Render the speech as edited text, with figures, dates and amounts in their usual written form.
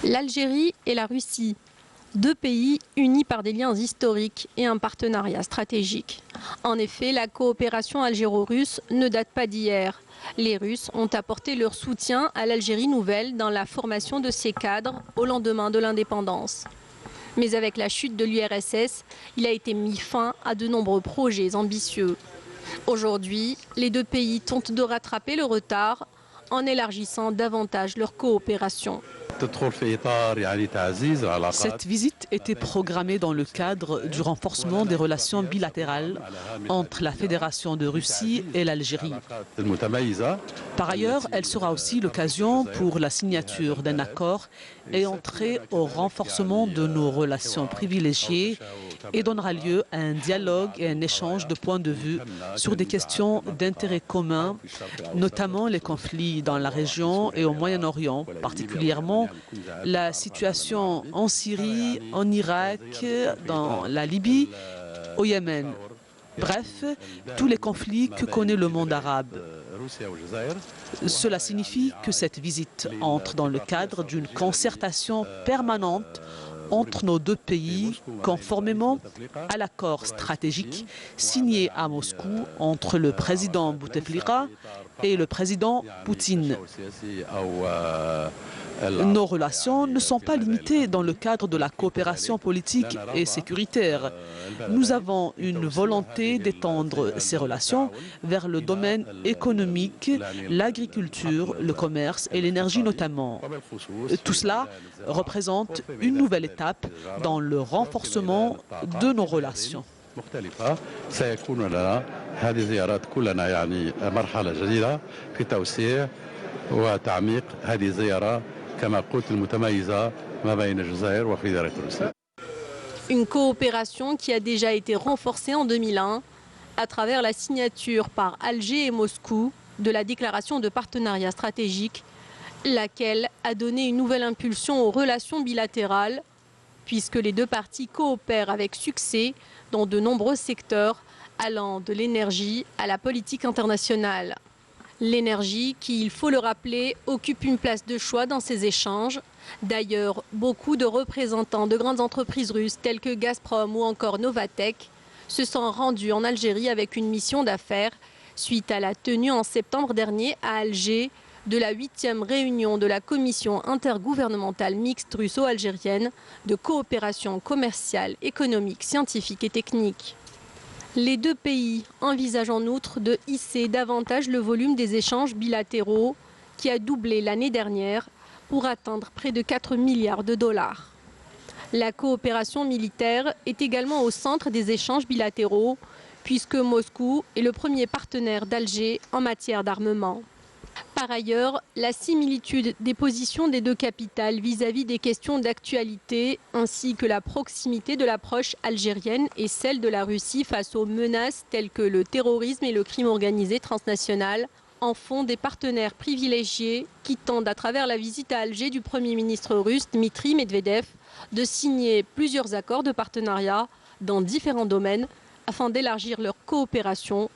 L'Algérie et la Russie, deux pays unis par des liens historiques et un partenariat stratégique. En effet, la coopération algéro-russe ne date pas d'hier. Les Russes ont apporté leur soutien à l'Algérie nouvelle dans la formation de ses cadres au lendemain de l'indépendance. Mais avec la chute de l'URSS, il a été mis fin à de nombreux projets ambitieux. Aujourd'hui, les deux pays tentent de rattraper le retard en élargissant davantage leur coopération. Cette visite était programmée dans le cadre du renforcement des relations bilatérales entre la Fédération de Russie et l'Algérie. Par ailleurs, elle sera aussi l'occasion pour la signature d'un accord ayant trait au renforcement de nos relations privilégiées et donnera lieu à un dialogue et un échange de points de vue sur des questions d'intérêt commun, notamment les conflits dans la région et au Moyen-Orient, particulièrement la situation en Syrie, en Irak, dans la Libye, au Yémen. Bref, tous les conflits que connaît le monde arabe. Cela signifie que cette visite entre dans le cadre d'une concertation permanente entre nos deux pays, conformément à l'accord stratégique signé à Moscou entre le président Bouteflika et le président Poutine. Nos relations ne sont pas limitées dans le cadre de la coopération politique et sécuritaire. Nous avons une volonté d'étendre ces relations vers le domaine économique, l'agriculture, le commerce et l'énergie notamment. Tout cela représente une nouvelle étape dans le renforcement de nos relations. Une coopération qui a déjà été renforcée en 2001 à travers la signature par Alger et Moscou de la déclaration de partenariat stratégique, laquelle a donné une nouvelle impulsion aux relations bilatérales, puisque les deux parties coopèrent avec succès dans de nombreux secteurs allant de l'énergie à la politique internationale. L'énergie qui, il faut le rappeler, occupe une place de choix dans ces échanges. D'ailleurs, beaucoup de représentants de grandes entreprises russes telles que Gazprom ou encore Novatek se sont rendus en Algérie avec une mission d'affaires suite à la tenue en septembre dernier à Alger de la 8e réunion de la commission intergouvernementale mixte russo-algérienne de coopération commerciale, économique, scientifique et technique. Les deux pays envisagent en outre de hisser davantage le volume des échanges bilatéraux qui a doublé l'année dernière pour atteindre près de 4 milliards de dollars. La coopération militaire est également au centre des échanges bilatéraux puisque Moscou est le premier partenaire d'Alger en matière d'armement. Par ailleurs, la similitude des positions des deux capitales vis-à-vis des questions d'actualité ainsi que la proximité de l'approche algérienne et celle de la Russie face aux menaces telles que le terrorisme et le crime organisé transnational en font des partenaires privilégiés qui tendent à travers la visite à Alger du Premier ministre russe Dmitri Medvedev de signer plusieurs accords de partenariat dans différents domaines afin d'élargir leur coopération